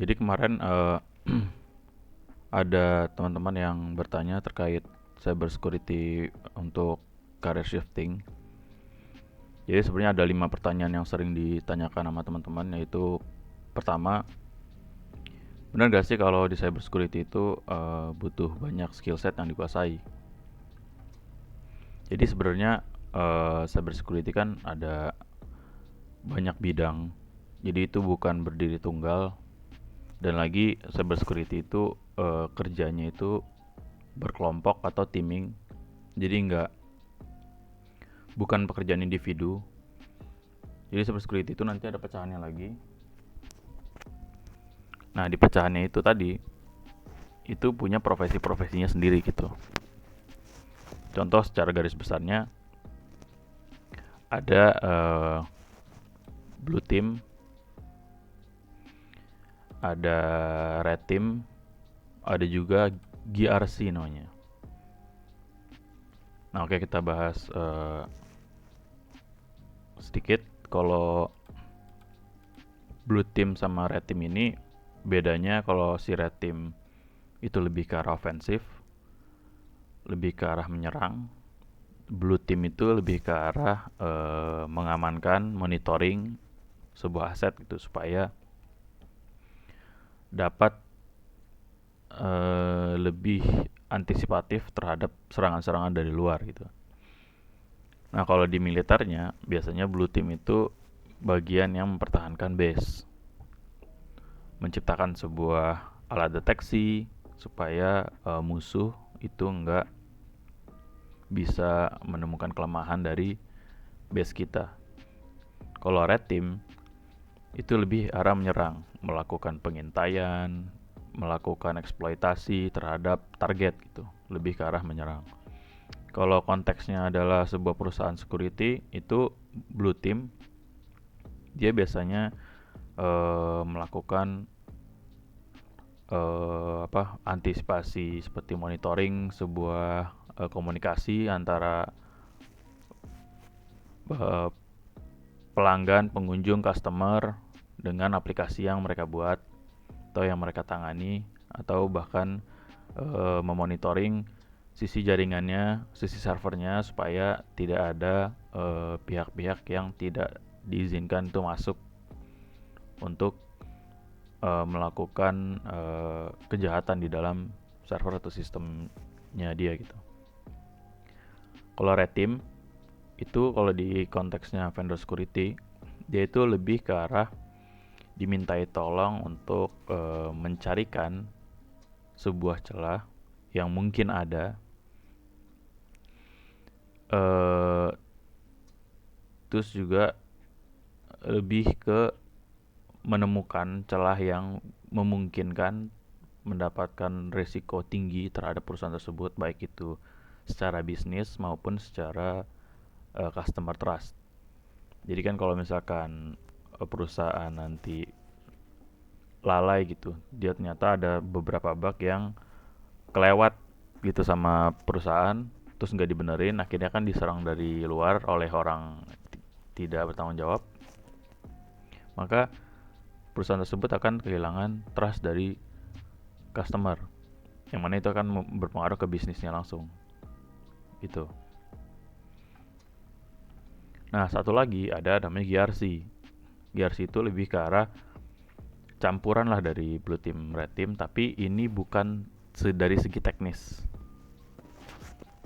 Jadi kemarin ada teman-teman yang bertanya terkait cyber security untuk career shifting. Jadi sebenarnya ada 5 pertanyaan yang sering ditanyakan sama teman-teman, yaitu pertama, benar gak sih kalau di cyber security itu butuh banyak skill set yang dikuasai? Jadi sebenarnya cyber security kan ada banyak bidang. Jadi itu bukan berdiri tunggal, dan lagi cyber security itu kerjanya itu berkelompok atau teaming. Jadi bukan pekerjaan individu. Jadi cyber security itu nanti ada pecahannya lagi. Nah, di pecahannya itu tadi itu punya profesi-profesinya sendiri gitu. Contoh secara garis besarnya ada blue team, ada red team, ada juga GRC namanya. Nah, oke, kita bahas sedikit. Kalau blue team sama red team ini bedanya, kalau si red team itu lebih ke arah ofensif, lebih ke arah menyerang. Blue team itu lebih ke arah mengamankan, monitoring sebuah aset gitu supaya dapat lebih antisipatif terhadap serangan-serangan dari luar gitu. Nah, kalau di militernya biasanya blue team itu bagian yang mempertahankan base, menciptakan sebuah alat deteksi supaya musuh itu nggak bisa menemukan kelemahan dari base kita. Kalau red team itu lebih arah menyerang, melakukan pengintaian, melakukan eksploitasi terhadap target gitu, lebih ke arah menyerang. Kalau konteksnya adalah sebuah perusahaan security, itu blue team dia biasanya melakukan antisipasi seperti monitoring sebuah komunikasi antara pelanggan, pengunjung, customer dengan aplikasi yang mereka buat atau yang mereka tangani, atau bahkan memonitoring sisi jaringannya, sisi servernya, supaya tidak ada pihak-pihak yang tidak diizinkan itu masuk untuk melakukan kejahatan di dalam server atau sistemnya dia gitu. Kalau red team itu kalau di konteksnya vendor security, dia itu lebih ke arah dimintai tolong untuk mencarikan sebuah celah yang mungkin ada, terus juga lebih ke menemukan celah yang memungkinkan mendapatkan risiko tinggi terhadap perusahaan tersebut, baik itu secara bisnis maupun secara customer trust. Jadi kan kalau misalkan perusahaan nanti lalai gitu, dia ternyata ada beberapa bug yang kelewat gitu sama perusahaan, terus nggak dibenerin, akhirnya kan diserang dari luar oleh orang tidak bertanggung jawab, maka perusahaan tersebut akan kehilangan trust dari customer, yang mana itu akan berpengaruh ke bisnisnya langsung gitu. Nah, satu lagi ada namanya GRC. GRC itu lebih ke arah campuran lah dari blue team, red team, tapi ini bukan dari segi teknis,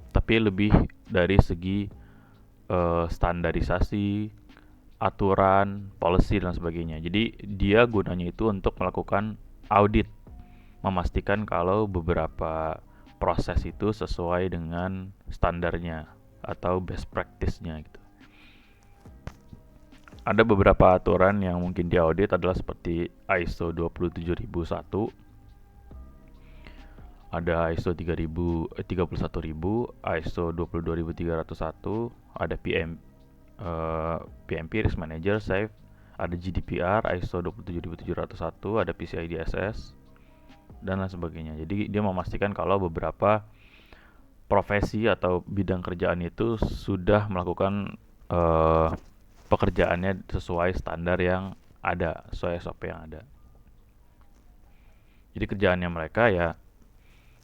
tapi lebih dari segi standarisasi, aturan, policy dan sebagainya. Jadi dia gunanya itu untuk melakukan audit, memastikan kalau beberapa proses itu sesuai dengan standarnya atau best practice-nya gitu. Ada beberapa aturan yang mungkin diaudit adalah seperti ISO 27001, ada ISO 31000, ISO 22301, ada PMP Risk Manager Safe, ada GDPR ISO 27701, ada PCI DSS dan lain sebagainya. Jadi dia memastikan kalau beberapa profesi atau bidang kerjaan itu sudah melakukan pekerjaannya sesuai standar yang ada, sesuai SOP yang ada. Jadi kerjaannya mereka ya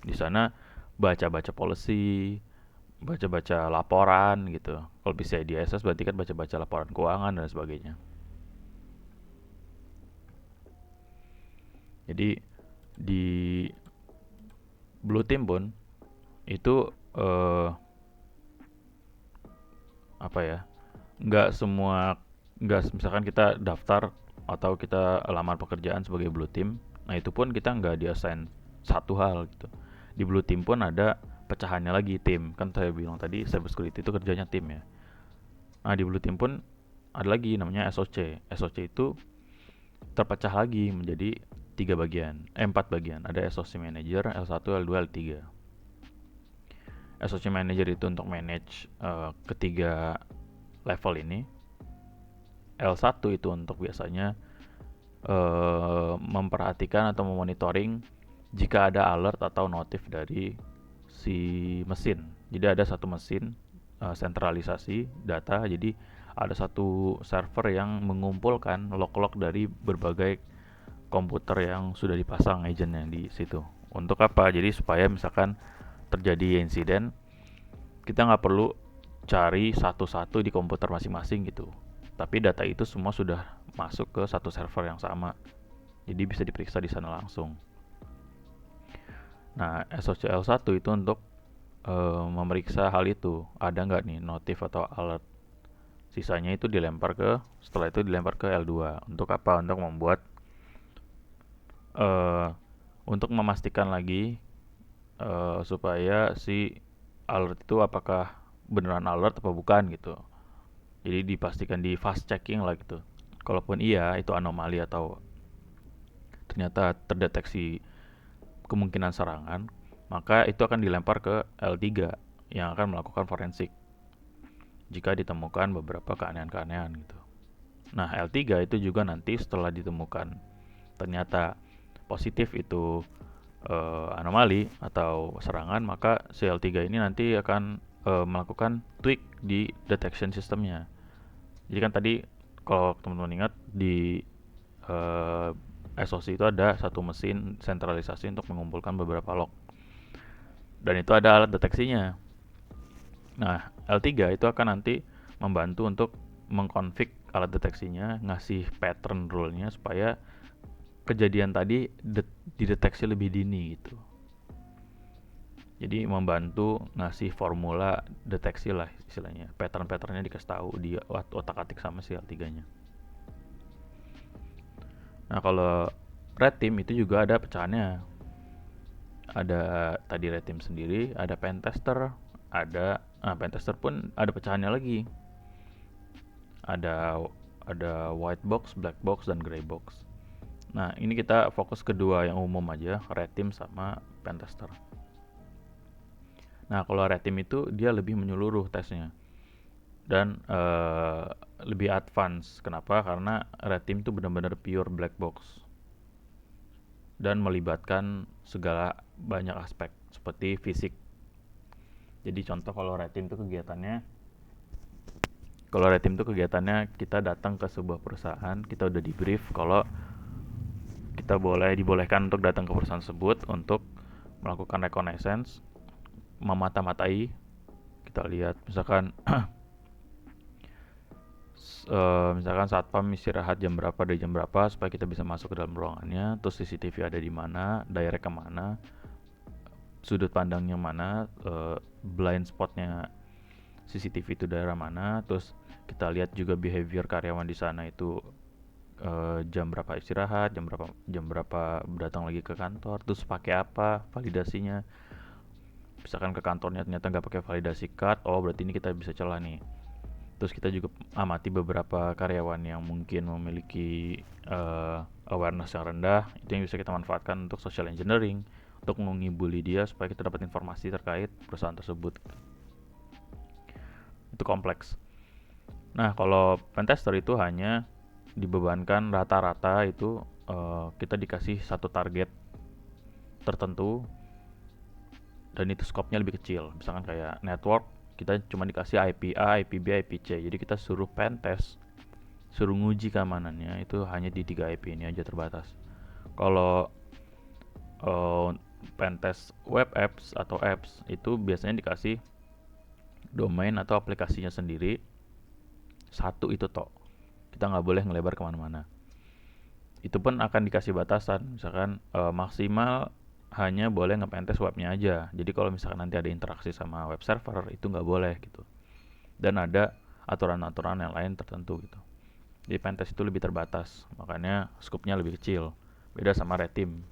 di sana baca-baca policy, baca-baca laporan gitu. Kalau bisa di SS berarti kan baca-baca laporan keuangan dan sebagainya. Jadi di Blue Team pun itu apa ya? Nggak semua, nggak misalkan kita daftar atau kita lamar pekerjaan sebagai Blue Team, nah itu pun kita nggak di-assign satu hal gitu. Di Blue Team pun ada pecahannya lagi tim. Kan saya bilang tadi cyber security itu kerjanya tim ya. Nah, di Blue Team pun ada lagi namanya SOC. SOC itu terpecah lagi menjadi empat bagian. Ada SOC Manager, L1, L2, L3. SOC Manager itu untuk manage ketiga level ini. L1 itu untuk biasanya memperhatikan atau memonitoring jika ada alert atau notif dari si mesin. Jadi ada satu mesin sentralisasi data, jadi ada satu server yang mengumpulkan log-log dari berbagai komputer yang sudah dipasang agentnya di situ. Untuk apa? Jadi supaya misalkan terjadi insiden, kita nggak perlu cari satu-satu di komputer masing-masing gitu. Tapi data itu semua sudah masuk ke satu server yang sama. Jadi bisa diperiksa di sana langsung. Nah, SOCL1 itu untuk memeriksa hal itu. Ada nggak nih notif atau alert. Sisanya itu setelah itu dilempar ke L2. Untuk apa? Untuk membuat untuk memastikan lagi supaya si alert itu apakah beneran alert apa bukan gitu. Jadi dipastikan di fast checking lah gitu. Kalaupun iya itu anomali atau ternyata terdeteksi kemungkinan serangan, maka itu akan dilempar ke L3 yang akan melakukan forensik jika ditemukan beberapa keanehan-keanehan gitu. Nah, L3 itu juga nanti setelah ditemukan ternyata positif itu anomali atau serangan, maka si L3 ini nanti akan melakukan tweak di detection sistemnya. Jadi kan tadi kalau teman-teman ingat di SOC itu ada satu mesin sentralisasi untuk mengumpulkan beberapa log. Dan itu ada alat deteksinya. Nah, L3 itu akan nanti membantu untuk mengkonfig alat deteksinya, ngasih pattern rule-nya supaya kejadian tadi dideteksi lebih dini gitu. Jadi membantu ngasih formula deteksi lah istilahnya. Pattern-patternnya dikasih tahu di otak-atik sama si L3-nya. Nah, kalau red team itu juga ada pecahannya. Ada tadi red team sendiri, ada pentester, pentester pun ada pecahannya lagi. Ada white box, black box, dan gray box. Nah, ini kita fokus kedua yang umum aja, red team sama pentester. Nah, kalau red team itu dia lebih menyeluruh tesnya dan lebih advance. Kenapa? Karena red team itu benar-benar pure black box dan melibatkan segala banyak aspek seperti fisik. Jadi contoh kalau red team itu kegiatannya kita datang ke sebuah perusahaan, kita udah di brief kalau kita dibolehkan untuk datang ke perusahaan tersebut untuk melakukan reconnaissance, memata-matai. Kita lihat misalkan misalkan satpam istirahat jam berapa dari jam berapa supaya kita bisa masuk ke dalam ruangannya, terus CCTV ada di mana, direct kemana, sudut pandangnya mana, blind spotnya CCTV itu daerah mana, terus kita lihat juga behavior karyawan di sana itu jam berapa istirahat, jam berapa datang lagi ke kantor, terus pakai apa validasinya. Misalkan ke kantornya ternyata nggak pakai validasi card, oh berarti ini kita bisa celah nih. Terus kita juga amati beberapa karyawan yang mungkin memiliki awareness yang rendah, itu yang bisa kita manfaatkan untuk social engineering, untuk mengibuli dia supaya kita dapat informasi terkait perusahaan tersebut. Itu kompleks. Nah, kalau pentester itu hanya dibebankan rata-rata itu kita dikasih satu target tertentu dan itu skopnya lebih kecil. Misalkan kayak network, kita cuma dikasih IP A, IP B, IP C. Jadi kita suruh pentest, suruh nguji keamanannya itu hanya di 3 IP ini aja terbatas. Kalau eh, pentest web apps atau apps itu biasanya dikasih domain atau aplikasinya sendiri satu itu toh. Kita nggak boleh ngelebar kemana-mana. Itu pun akan dikasih batasan, misalkan maksimal hanya boleh ngepentest webnya aja. Jadi kalau misalkan nanti ada interaksi sama web server itu nggak boleh gitu. Dan ada aturan-aturan yang lain tertentu gitu. Jadi pentest itu lebih terbatas, makanya scope-nya lebih kecil. Beda sama red team.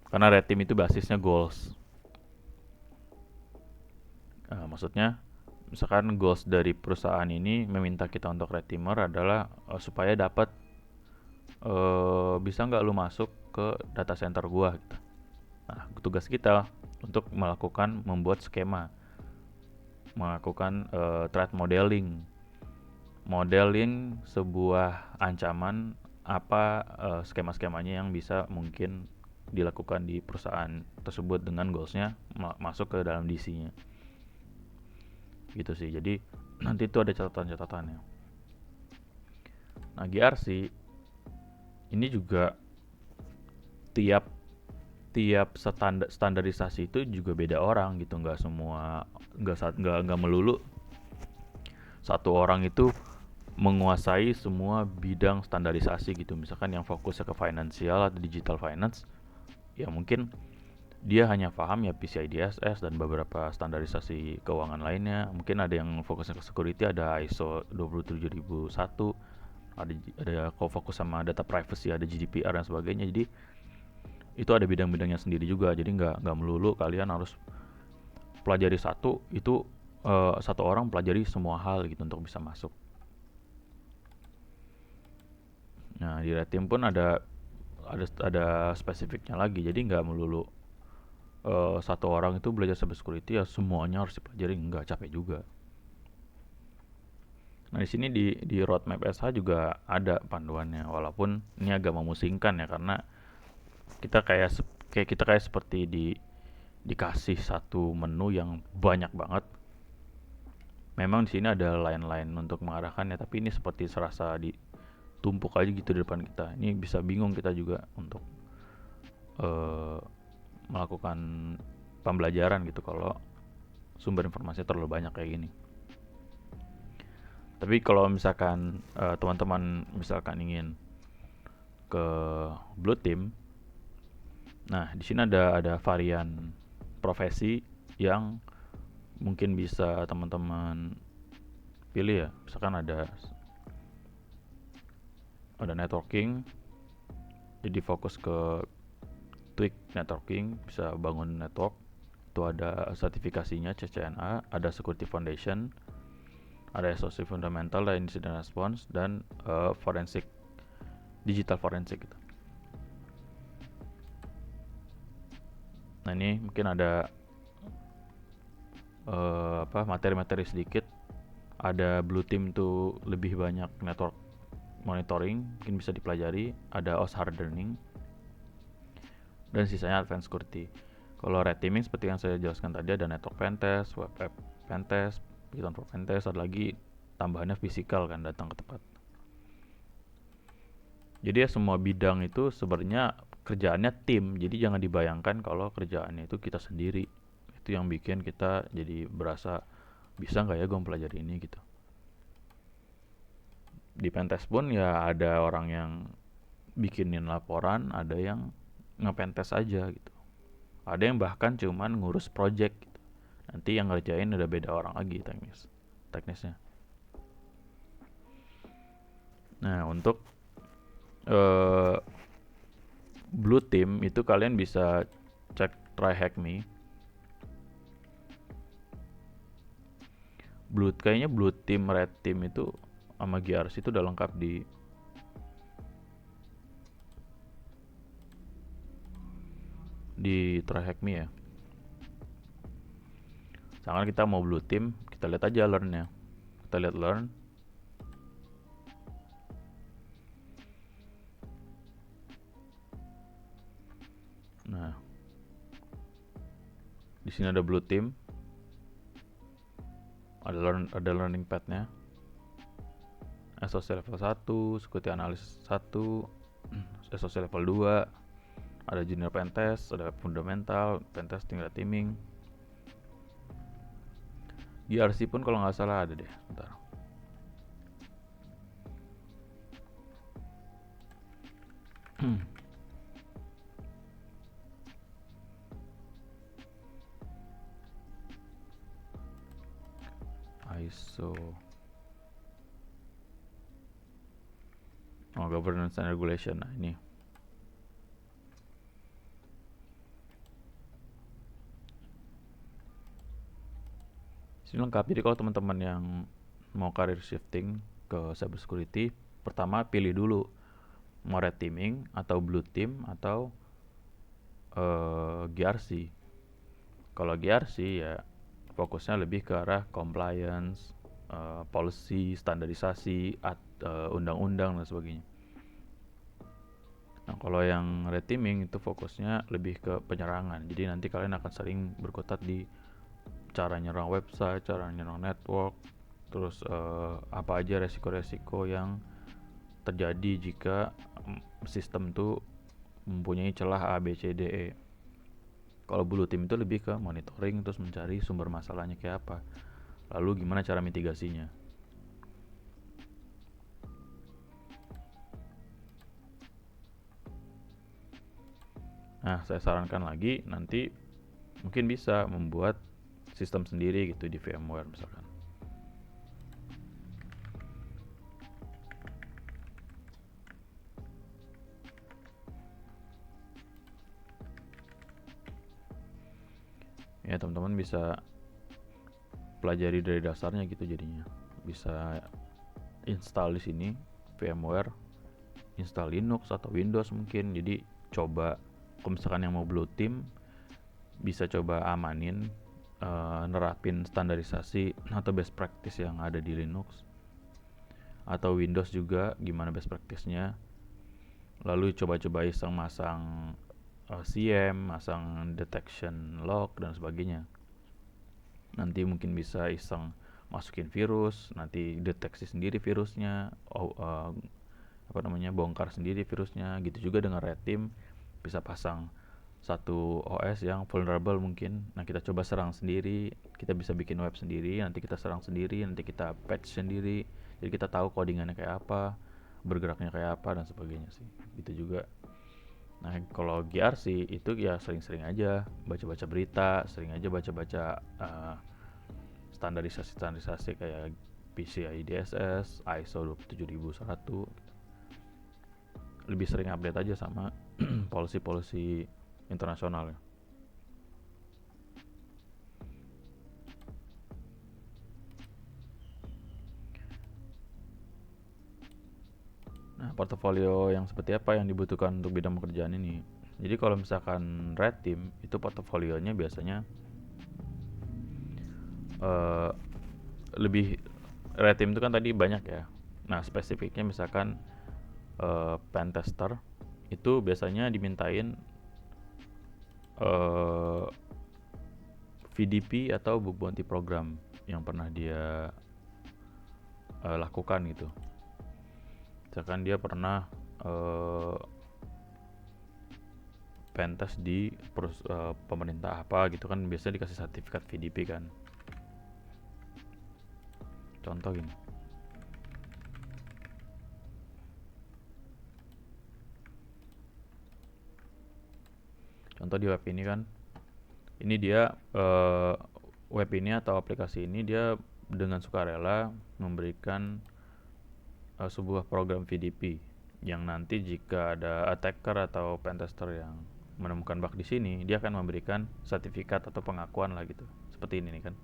Karena red team itu basisnya goals. Maksudnya misalkan goals dari perusahaan ini meminta kita untuk red teamer adalah supaya dapat bisa nggak lu masuk ke data center gua gitu. Nah, tugas kita untuk membuat skema, melakukan threat modeling sebuah ancaman apa skema-skemanya yang bisa mungkin dilakukan di perusahaan tersebut dengan goalsnya masuk ke dalam DC-nya gitu sih. Jadi nanti itu ada catatan-catatannya. Nah, GRC ini juga tiap standarisasi itu juga beda orang gitu, nggak melulu satu orang itu menguasai semua bidang standarisasi gitu. Misalkan yang fokusnya ke financial atau digital finance, ya mungkin dia hanya paham ya PCI DSS dan beberapa standarisasi keuangan lainnya. Mungkin ada yang fokusnya ke security, ada ISO 27001, ada fokus sama data privacy, ada GDPR dan sebagainya. Jadi itu ada bidang-bidangnya sendiri juga. Jadi nggak melulu kalian harus pelajari satu itu satu orang pelajari semua hal gitu untuk bisa masuk. Nah, di red team pun ada spesifiknya lagi. Jadi nggak melulu satu orang itu belajar cyber security ya semuanya harus dipelajari, nggak, capek juga. Nah, di sini di roadmap SH juga ada panduannya, walaupun ini agak memusingkan ya karena kita kayak seperti dikasih satu menu yang banyak banget. Memang di sini ada line-line untuk mengarahkannya, tapi ini seperti serasa ditumpuk aja gitu di depan kita. Ini bisa bingung kita juga untuk melakukan pembelajaran gitu kalau sumber informasi terlalu banyak kayak gini. Tapi kalau misalkan teman-teman misalkan ingin ke blue team, nah di sini ada varian profesi yang mungkin bisa teman-teman pilih ya. Misalkan ada networking, jadi fokus ke tweak networking, bisa bangun network. Itu ada sertifikasinya CCNA, ada security foundation, ada SOC fundamental, dan incident response, dan forensik, digital forensik gitu. Nah, ini mungkin ada materi-materi sedikit. Ada blue team tuh lebih banyak network monitoring, mungkin bisa dipelajari. Ada OS hardening, dan sisanya advanced security. Kalau red teaming seperti yang saya jelaskan tadi, ada network pentest, web app pentest, Python for pentest, ada lagi tambahannya physical kan, datang ke tempat. Jadi ya semua bidang itu sebenarnya kerjaannya tim, jadi jangan dibayangkan kalau kerjaannya itu kita sendiri. Itu yang bikin kita jadi berasa bisa nggak ya gue mempelajari ini gitu. Di pentest pun ya ada orang yang bikinin laporan, ada yang ngepentest aja gitu. Ada yang bahkan cuman ngurus project gitu. Nanti yang ngerjain udah beda orang lagi teknisnya. Nah, untuk blue team itu kalian bisa cek TryHackMe. Kayaknya blue team, red team itu sama GRC itu udah lengkap di TryHackMe ya. Misalkan kita mau blue team, kita lihat aja learn-nya. Kita lihat learn. Nah, di sini ada blue team. Ada learning path-nya. SOC level 1, security analysis 1, SOC level 2, Ada junior pentest, ada fundamental, pentesting, red teaming. GRC pun kalau nggak salah ada deh. Bentar. ISO. Oh, governance and regulation. Nah, ini. Ini lengkap. Jadi kalau teman-teman yang mau career shifting ke cybersecurity, pertama pilih dulu mau red teaming atau blue team atau GRC. Kalau GRC ya fokusnya lebih ke arah compliance, policy, standarisasi, undang-undang dan sebagainya. Nah, kalau yang red teaming itu fokusnya lebih ke penyerangan. Jadi nanti kalian akan sering berkutat di cara nyerang website, cara nyerang network, terus apa aja resiko-resiko yang terjadi jika sistem itu mempunyai celah A, B, C, D, E. Kalau blue team itu lebih ke monitoring, terus mencari sumber masalahnya kayak apa, lalu gimana cara mitigasinya. Nah, saya sarankan lagi nanti mungkin bisa membuat sistem sendiri gitu di VMware misalkan. Ya, teman-teman bisa pelajari dari dasarnya gitu jadinya. Bisa install di sini VMware, install Linux atau Windows mungkin. Jadi coba kalau misalkan yang mau blue team bisa coba amanin, nerapin standarisasi atau best practice yang ada di Linux atau Windows juga gimana best practice-nya. Lalu coba-coba iseng masang CM, masang detection log dan sebagainya. Nanti mungkin bisa iseng masukin virus, nanti deteksi sendiri virusnya, bongkar sendiri virusnya. Gitu juga dengan red team, bisa pasang satu OS yang vulnerable mungkin. Nah, kita coba serang sendiri, kita bisa bikin web sendiri, nanti kita serang sendiri, nanti kita patch sendiri. Jadi kita tahu codingannya kayak apa, bergeraknya kayak apa dan sebagainya sih. Gitu juga. Nah, kalau GRC itu ya sering-sering aja baca-baca berita, sering aja baca-baca standarisasi kayak PCI DSS, ISO 27001. Lebih sering update aja sama policy-policy internasional ya. Nah, portofolio yang seperti apa yang dibutuhkan untuk bidang pekerjaan ini? Jadi kalau misalkan red team itu portofolionya biasanya lebih, red team itu kan tadi banyak ya. Nah, spesifiknya misalkan pen tester itu biasanya dimintain VDP atau bug bounty program yang pernah dia lakukan gitu. Misalkan dia pernah pentest di pemerintah apa gitu kan, biasanya dikasih sertifikat VDP kan. Contoh gini, contoh di web ini kan, ini dia web ini atau aplikasi ini dia dengan sukarela memberikan sebuah program VDP yang nanti jika ada attacker atau pentester yang menemukan bug di sini, dia akan memberikan sertifikat atau pengakuan lah gitu. Seperti ini nih kan.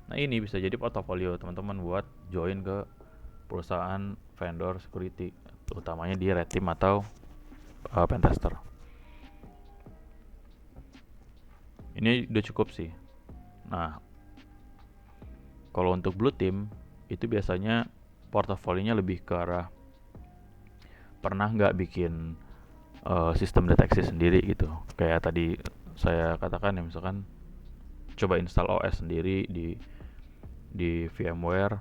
Nah, ini bisa jadi portofolio teman-teman buat join ke perusahaan vendor security, utamanya di red team atau pentester. Ini udah cukup sih. Nah, kalau untuk blue team itu biasanya portofolionya lebih ke arah pernah nggak bikin sistem deteksi sendiri gitu. Kayak tadi saya katakan ya, misalkan coba install OS sendiri di VMware,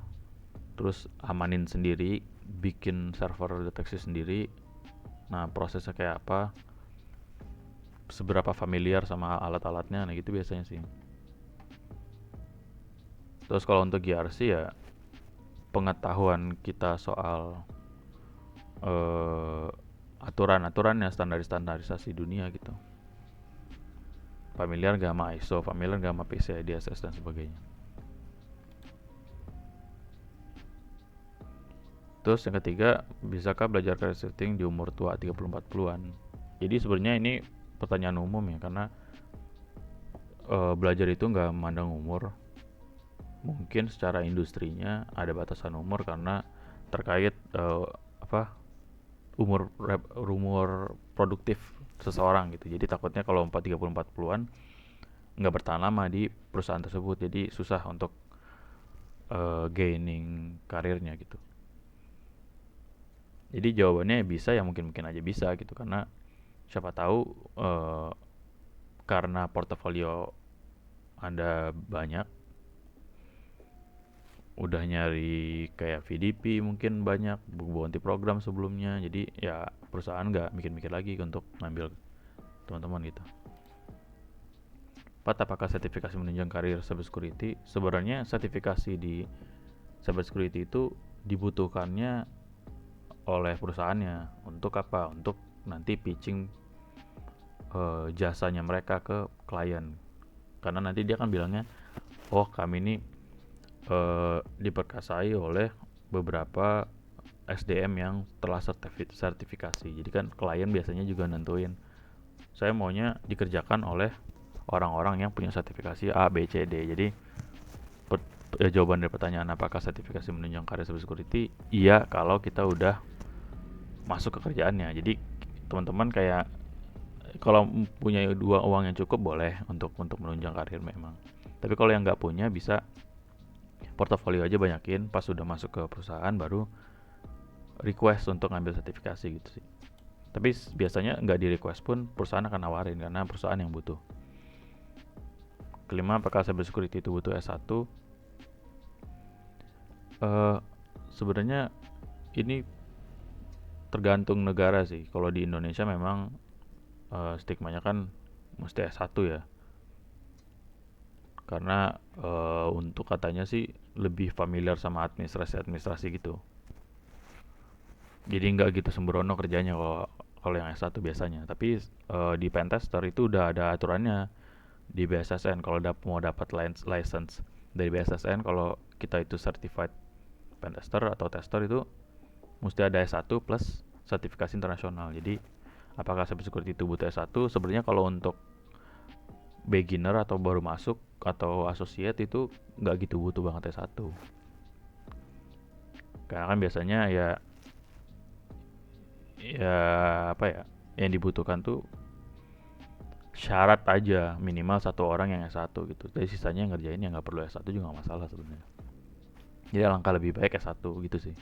terus amanin sendiri, bikin server deteksi sendiri. Nah, prosesnya kayak apa? seberapa familiar sama alat-alatnya, nah gitu biasanya sih. Terus kalau untuk GRC ya pengetahuan kita soal eh, aturan-aturannya, standarisasi dunia gitu. Familiar gak sama ISO, familiar gak sama PCI DSS dan sebagainya. Terus yang ketiga, bisakah belajar career setting di umur tua 30-40-an? Jadi sebenarnya ini pertanyaan umum ya, karena belajar itu nggak memandang umur. Mungkin secara industrinya ada batasan umur karena terkait apa umur produktif seseorang gitu. Jadi takutnya kalau 30-40-an nggak bertahan lama di perusahaan tersebut, jadi susah untuk gaining karirnya gitu. Jadi jawabannya bisa ya, mungkin aja bisa gitu, karena siapa tahu karena portofolio Anda banyak, udah nyari kayak VDP mungkin banyak, bounty program sebelumnya, jadi ya perusahaan nggak mikir-mikir lagi untuk ngambil teman-teman gitu. 4. Apakah sertifikasi menunjang karir cybersecurity? Sebenarnya sertifikasi di cybersecurity itu dibutuhkannya oleh perusahaannya. Untuk apa? Untuk nanti pitching jasanya mereka ke klien. Karena nanti dia kan bilangnya, oh kami ini diperkasai oleh beberapa SDM yang telah sertifikasi. Jadi kan klien biasanya juga nentuin, saya maunya dikerjakan oleh orang-orang yang punya sertifikasi A, B, C, D. Jadi jawaban dari pertanyaan apakah sertifikasi menunjang karir cybersecurity, iya kalau kita udah masuk ke kerjaannya. Jadi teman-teman kayak kalau punya dua uang yang cukup boleh untuk menunjang karir memang. Tapi kalau yang nggak punya bisa portofolio aja banyakin, pas sudah masuk ke perusahaan baru request untuk ngambil sertifikasi gitu sih. Tapi biasanya nggak di request pun perusahaan akan nawarin karena perusahaan yang butuh. Kelima, apakah cybersecurity itu butuh S1? Sebenarnya ini tergantung negara sih. Kalau di Indonesia memang stigmanya kan mesti S1 ya. Karena untuk katanya sih lebih familiar sama administrasi gitu. Jadi nggak gitu sembrono kerjanya kalau yang S1 biasanya. Tapi di pentester itu udah ada aturannya di BSSN. Kalau mau dapat license dari BSSN, kalau kita itu certified pentester atau tester itu mesti ada S1 plus sertifikasi internasional. Jadi apakah cybersecurity itu butuh S1? Sebenarnya kalau untuk beginner atau baru masuk atau associate itu nggak gitu butuh banget S1. Karena kan biasanya ya apa ya, yang dibutuhkan tuh syarat aja minimal satu orang yang S1 gitu. Jadi sisanya yang ngerjain yang nggak perlu S1 juga nggak masalah sebenarnya. Jadi langkah lebih baik S1 gitu sih.